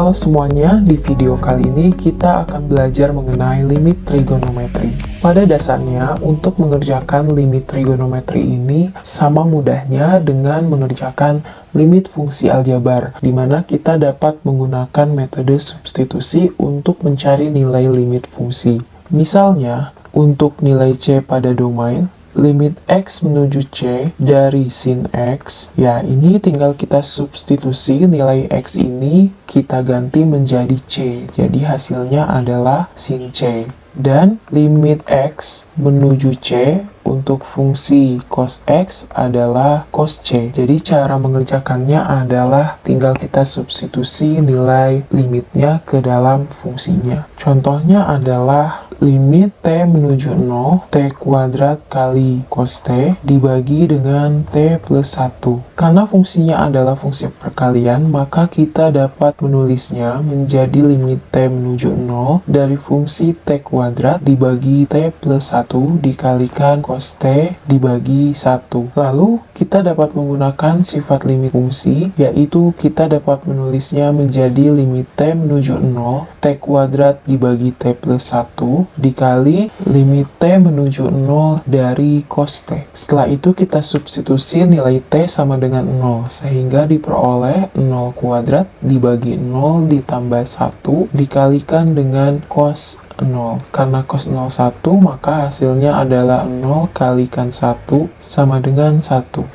Halo semuanya, di video kali ini kita akan belajar mengenai limit trigonometri. Pada dasarnya, untuk mengerjakan limit trigonometri ini sama mudahnya dengan mengerjakan limit fungsi aljabar, di mana kita dapat menggunakan metode substitusi untuk mencari nilai limit fungsi. Misalnya, untuk nilai C pada domain, limit X menuju C dari sin X, ya ini tinggal kita substitusi nilai X ini, kita ganti menjadi C. Jadi hasilnya adalah sin C. Dan limit X menuju C untuk fungsi cos X adalah cos C. Jadi cara mengerjakannya adalah tinggal kita substitusi nilai limitnya ke dalam fungsinya. Contohnya adalah limit T menuju 0, T kuadrat kali cos T dibagi dengan T plus 1. Karena fungsinya adalah fungsi perkalian, maka kita dapat menulisnya menjadi limit T menuju 0 dari fungsi T kuadrat dibagi T plus 1 dikalikan cos T dibagi 1. Lalu, kita dapat menggunakan sifat limit fungsi, yaitu kita dapat menulisnya menjadi limit T menuju 0, T kuadrat dibagi T plus 1 dikali limit T menuju 0 dari cos T. Setelah itu kita substitusi nilai T sama dengan 0, sehingga diperoleh 0 kuadrat dibagi 0 ditambah 1 dikalikan dengan cos 0. Karena cos 0 1, maka hasilnya adalah 0 kalikan 1 sama dengan 1.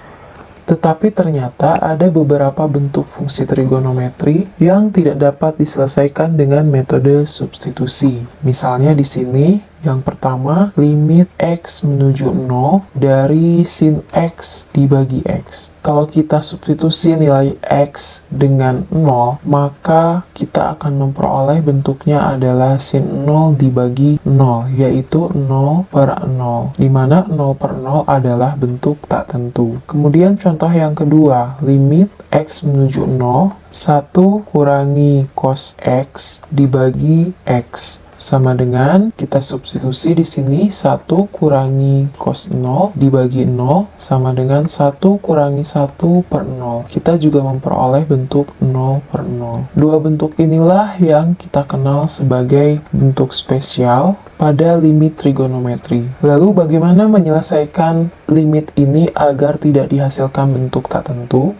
Tetapi ternyata ada beberapa bentuk fungsi trigonometri yang tidak dapat diselesaikan dengan metode substitusi. Misalnya di sini, yang pertama, limit X menuju 0 dari sin X dibagi X. Kalau kita substitusi nilai X dengan 0, maka kita akan memperoleh bentuknya adalah sin 0 dibagi 0, yaitu 0 per 0, di mana 0 per 0 adalah bentuk tak tentu. Kemudian contoh yang kedua, limit X menuju 0, 1 kurangi cos X dibagi X. Sama dengan kita substitusi di sini 1 kurangi cos 0 dibagi 0 sama dengan 1 kurangi 1 per 0. Kita juga memperoleh bentuk 0 per 0. Dua bentuk inilah yang kita kenal sebagai bentuk spesial pada limit trigonometri. Lalu bagaimana menyelesaikan limit ini agar tidak dihasilkan bentuk tak tentu?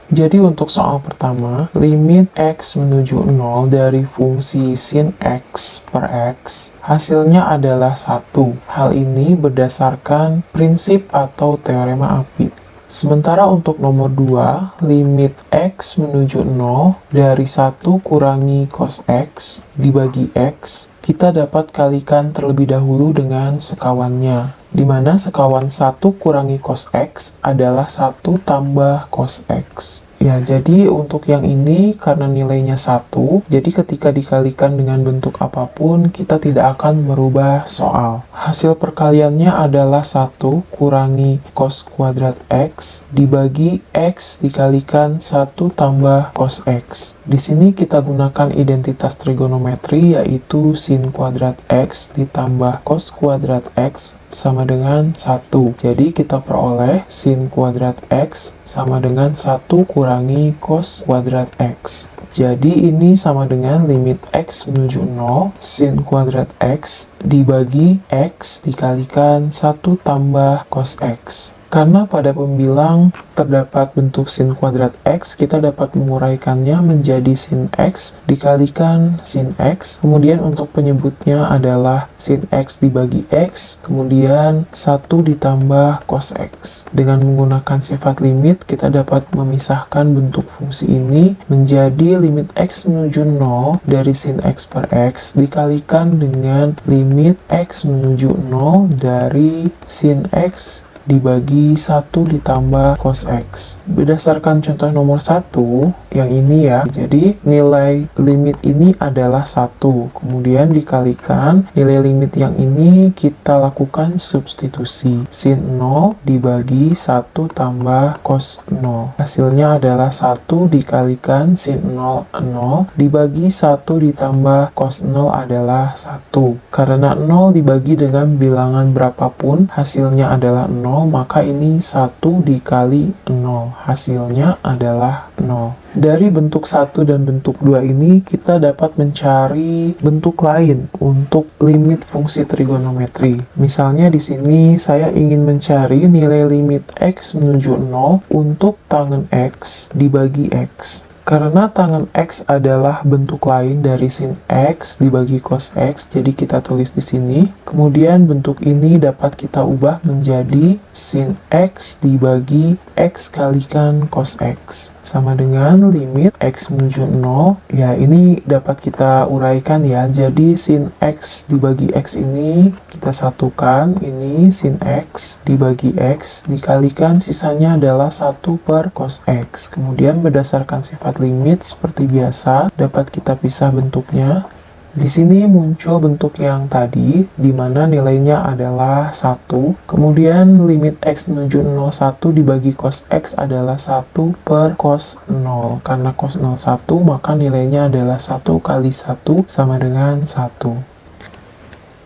Jadi untuk soal pertama, limit X menuju 0 dari fungsi sin X per X, hasilnya adalah 1. Hal ini berdasarkan prinsip atau teorema Apit. Sementara untuk nomor 2, limit X menuju 0 dari 1 kurangi cos X dibagi X, kita dapat kalikan terlebih dahulu dengan sekawannya, di mana sekawan 1 kurangi cos X adalah 1 tambah cos X. Ya, jadi untuk yang ini karena nilainya 1, jadi ketika dikalikan dengan bentuk apapun, kita tidak akan merubah soal. Hasil perkaliannya adalah 1 kurangi cos kuadrat X dibagi X dikalikan 1 tambah cos X. Di sini kita gunakan identitas trigonometri, yaitu sin kuadrat X ditambah cos kuadrat X sama dengan 1. Jadi kita peroleh sin kuadrat X sama dengan 1 kurangi cos kuadrat X. Jadi ini sama dengan limit X menuju 0, sin kuadrat X dibagi X dikalikan 1 tambah cos X. Karena pada pembilang terdapat bentuk sin kuadrat X, kita dapat menguraikannya menjadi sin X dikalikan sin X. Kemudian untuk penyebutnya adalah sin X dibagi X, kemudian 1 ditambah cos X. Dengan menggunakan sifat limit, kita dapat memisahkan bentuk fungsi ini menjadi limit X menuju 0 dari sin X per X dikalikan dengan limit X menuju 0 dari sin X dibagi 1 ditambah cos X. Berdasarkan contoh nomor 1, yang ini ya, jadi nilai limit ini adalah 1. Kemudian dikalikan, nilai limit yang ini kita lakukan substitusi. Sin 0 dibagi 1 tambah cos 0. Hasilnya adalah 1 dikalikan sin 0, 0, dibagi 1 ditambah cos 0 adalah 1. Karena 0 dibagi dengan bilangan berapapun, hasilnya adalah 0, 0, maka ini 1 dikali 0. Hasilnya adalah 0. Dari bentuk 1 dan bentuk 2 ini, kita dapat mencari bentuk lain untuk limit fungsi trigonometri. Misalnya di sini saya ingin mencari nilai limit X menuju 0 untuk tangen X dibagi X. Karena tangen X adalah bentuk lain dari sin X dibagi cos X, jadi kita tulis di sini. Kemudian bentuk ini dapat kita ubah menjadi sin X dibagi X kalikan cos X. Sama dengan limit X menuju 0, ya ini dapat kita uraikan ya. Jadi sin X dibagi X ini kita satukan, ini sin X dibagi X dikalikan sisanya adalah 1 per cos X. Kemudian berdasarkan sifat limit seperti biasa dapat kita pisah bentuknya. Di sini muncul bentuk yang tadi di mana nilainya adalah 1. Kemudian limit X menuju 0 1 dibagi cos X adalah 1 per cos 0. Karena cos 0 1 maka nilainya adalah 1 kali 1 sama dengan 1.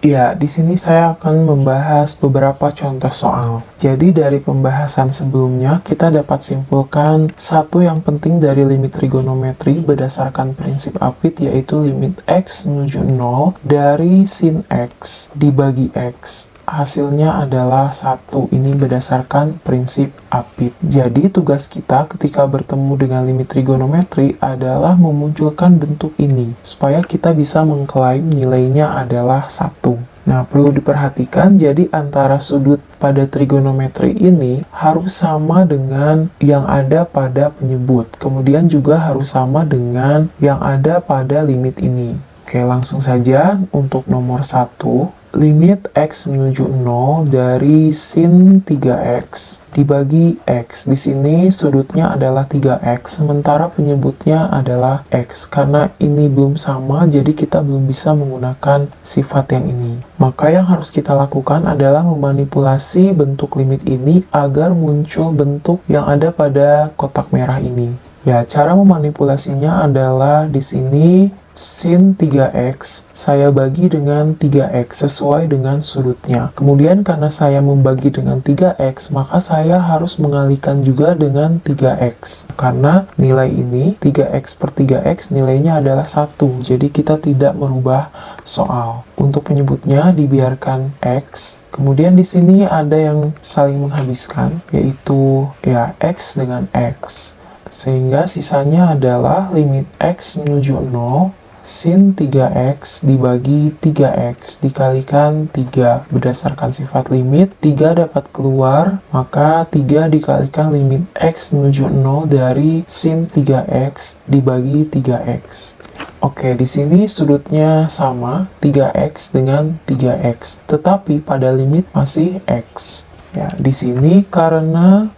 Ya, di sini saya akan membahas beberapa contoh soal. Jadi dari pembahasan sebelumnya, kita dapat simpulkan satu yang penting dari limit trigonometri berdasarkan prinsip Apit, yaitu limit X menuju 0 dari sin X dibagi X. Hasilnya adalah 1. Ini berdasarkan prinsip Apit. Jadi tugas kita ketika bertemu dengan limit trigonometri adalah memunculkan bentuk ini, supaya kita bisa mengklaim nilainya adalah 1. Nah, perlu diperhatikan, jadi antara sudut pada trigonometri ini harus sama dengan yang ada pada penyebut. Kemudian juga harus sama dengan yang ada pada limit ini. Oke, langsung saja untuk nomor 1. Limit X menuju 0 dari sin 3X dibagi X. Di sini sudutnya adalah 3X, sementara penyebutnya adalah X. Karena ini belum sama, jadi kita belum bisa menggunakan sifat yang ini. Maka yang harus kita lakukan adalah memanipulasi bentuk limit ini agar muncul bentuk yang ada pada kotak merah ini. Ya, cara memanipulasinya adalah di sini sin 3X saya bagi dengan 3X sesuai dengan sudutnya. Kemudian karena saya membagi dengan 3X, maka saya harus mengalihkan juga dengan 3X. Karena nilai ini 3X per 3X nilainya adalah 1. Jadi kita tidak merubah soal. Untuk penyebutnya dibiarkan X. Kemudian di sini ada yang saling menghabiskan, yaitu ya X dengan X. Sehingga sisanya adalah limit X menuju 0 sin 3X dibagi 3X dikalikan 3. Berdasarkan sifat limit, 3 dapat keluar, maka 3 dikalikan limit X menuju 0 dari sin 3X dibagi 3X. Oke, di sini sudutnya sama, 3X dengan 3X, tetapi pada limit masih X. Ya, di sini karena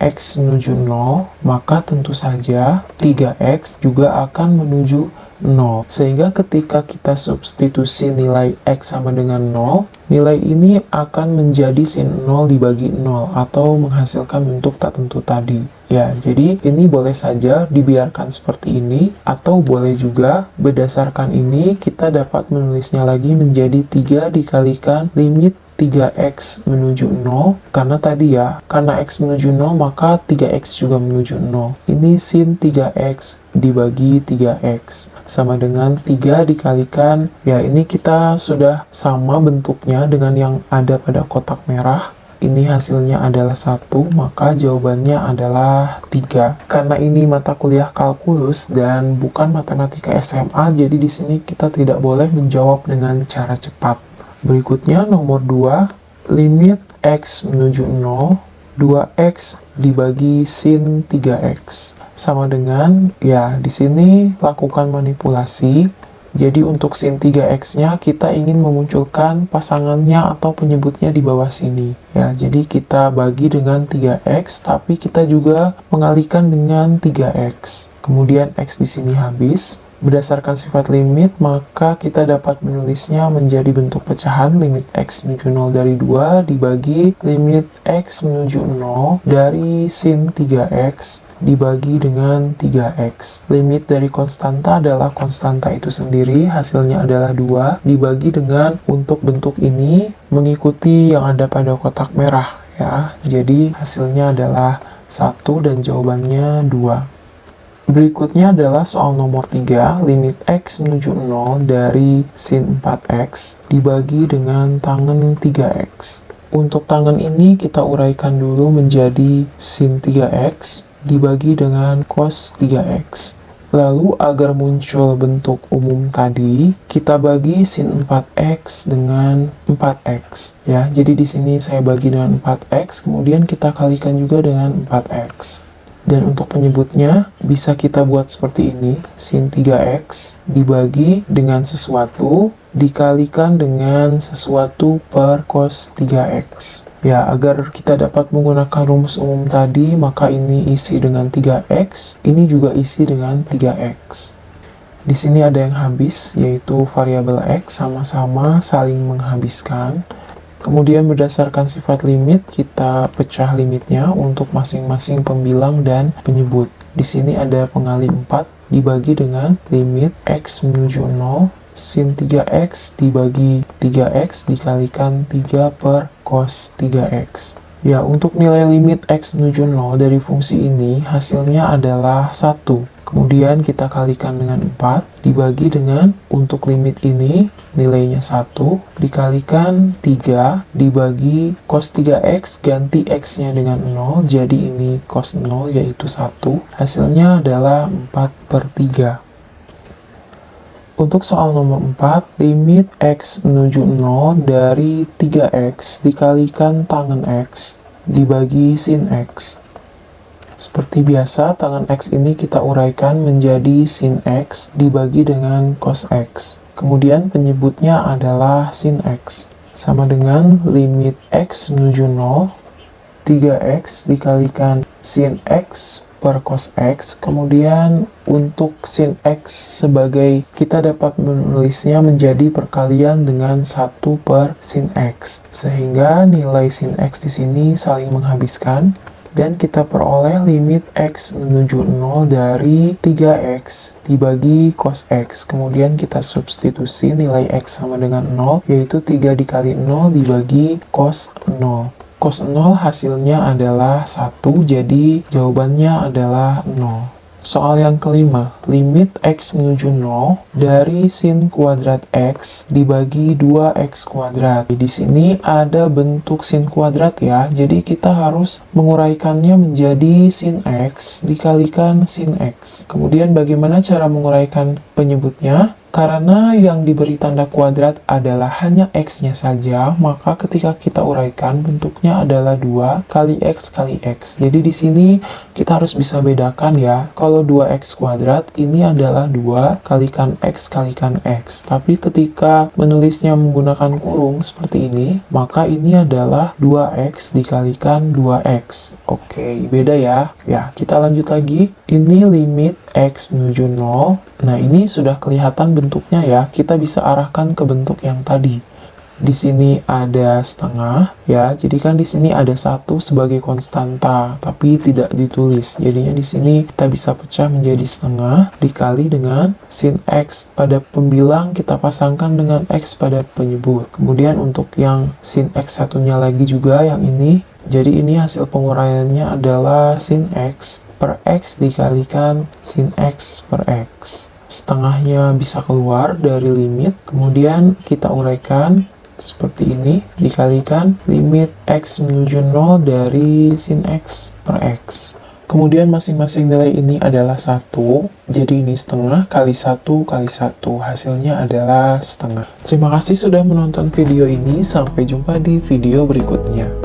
X menuju 0, maka tentu saja 3X juga akan menuju 0. Sehingga ketika kita substitusi nilai X sama dengan 0, nilai ini akan menjadi sin 0 dibagi 0 atau menghasilkan bentuk tak tentu tadi. Ya, jadi ini boleh saja dibiarkan seperti ini atau boleh juga berdasarkan ini kita dapat menulisnya lagi menjadi 3 dikalikan limit 3X menuju 0, karena tadi ya, karena X menuju 0 maka 3X juga menuju 0. Ini sin 3X dibagi 3X sama dengan 3 dikalikan, ya ini kita sudah sama bentuknya dengan yang ada pada kotak merah. Ini hasilnya adalah 1, maka jawabannya adalah 3. Karena ini mata kuliah kalkulus dan bukan matematika SMA, jadi di sini kita tidak boleh menjawab dengan cara cepat. Berikutnya nomor 2, limit X menuju 0, 2X dibagi sin 3X. Sama dengan, ya di sini lakukan manipulasi. Jadi untuk sin 3X-nya kita ingin memunculkan pasangannya atau penyebutnya di bawah sini. Ya, jadi kita bagi dengan 3X, tapi kita juga mengalihkan dengan 3X. Kemudian X di sini habis. Berdasarkan sifat limit, maka kita dapat menulisnya menjadi bentuk pecahan limit X menuju 0 dari 2 dibagi limit X menuju 0 dari sin 3X dibagi dengan 3X. Limit dari konstanta adalah konstanta itu sendiri, hasilnya adalah 2, dibagi dengan untuk bentuk ini mengikuti yang ada pada kotak merah. ya. Jadi hasilnya adalah 1 dan jawabannya 2. Berikutnya adalah soal nomor 3, limit X menuju 0 dari sin 4X dibagi dengan tangen 3X. Untuk tangen ini kita uraikan dulu menjadi sin 3X dibagi dengan cos 3X. Lalu agar muncul bentuk umum tadi, kita bagi sin 4X dengan 4X. Ya, jadi di sini saya bagi dengan 4X, kemudian kita kalikan juga dengan 4X. Dan untuk penyebutnya, bisa kita buat seperti ini, sin 3X dibagi dengan sesuatu, dikalikan dengan sesuatu per cos 3X. Ya, agar kita dapat menggunakan rumus umum tadi, maka ini isi dengan 3X, ini juga isi dengan 3X. Di sini ada yang habis, yaitu variabel X sama-sama saling menghabiskan. Kemudian berdasarkan sifat limit, kita pecah limitnya untuk masing-masing pembilang dan penyebut. Di sini ada pengali 4 dibagi dengan limit X menuju 0, sin 3X dibagi 3X dikalikan 3 per cos 3X. Ya, untuk nilai limit X menuju 0 dari fungsi ini hasilnya adalah 1. Kemudian kita kalikan dengan 4 dibagi dengan, untuk limit ini nilainya 1 dikalikan 3 dibagi cos 3X, ganti X-nya dengan 0, jadi ini cos 0 yaitu 1. Hasilnya adalah 4 per 3. Untuk soal nomor 4, limit X menuju 0 dari 3X dikalikan tangen X dibagi sin X. Seperti biasa, tangen X ini kita uraikan menjadi sin X dibagi dengan cos X. Kemudian penyebutnya adalah sin X. Sama dengan limit X menuju 0, 3X dikalikan sin X per cos X. Kemudian untuk sin X sebagai, kita dapat menulisnya menjadi perkalian dengan 1 per sin X. Sehingga nilai sin X di sini saling menghabiskan. Dan kita peroleh limit X menuju 0 dari 3X dibagi cos X. Kemudian kita substitusi nilai X sama dengan 0, yaitu 3 dikali 0 dibagi cos 0. Cos 0 hasilnya adalah 1, jadi jawabannya adalah 0. Soal yang kelima, limit X menuju 0 dari sin kuadrat X dibagi 2X kuadrat. Di sini ada bentuk sin kuadrat ya, jadi kita harus menguraikannya menjadi sin X dikalikan sin X. Kemudian bagaimana cara menguraikan penyebutnya? Karena yang diberi tanda kuadrat adalah hanya X-nya saja, maka ketika kita uraikan bentuknya adalah 2 kali X kali X. Jadi di sini kita harus bisa bedakan ya. Kalau 2X kuadrat ini adalah 2 kalikan X kalikan X. Tapi ketika menulisnya menggunakan kurung seperti ini, maka ini adalah 2X dikalikan 2X. Oke, beda ya. Ya, kita lanjut lagi. Ini limit X menuju 0. Nah, ini sudah kelihatan bentuknya ya. Kita bisa arahkan ke bentuk yang tadi. Di sini ada setengah ya. Jadi kan di sini ada 1 sebagai konstanta, tapi tidak ditulis. Jadinya di sini kita bisa pecah menjadi setengah dikali dengan sin X pada pembilang kita pasangkan dengan X pada penyebut. Kemudian untuk yang sin X satunya lagi juga yang ini. Jadi ini hasil penguraiannya adalah sin X per X dikalikan sin X per X. Setengahnya bisa keluar dari limit, kemudian kita uraikan seperti ini, dikalikan limit X menuju 0 dari sin X per X. Kemudian masing-masing nilai ini adalah 1, jadi ini setengah kali 1 kali 1, hasilnya adalah setengah. Terima kasih sudah menonton video ini, sampai jumpa di video berikutnya.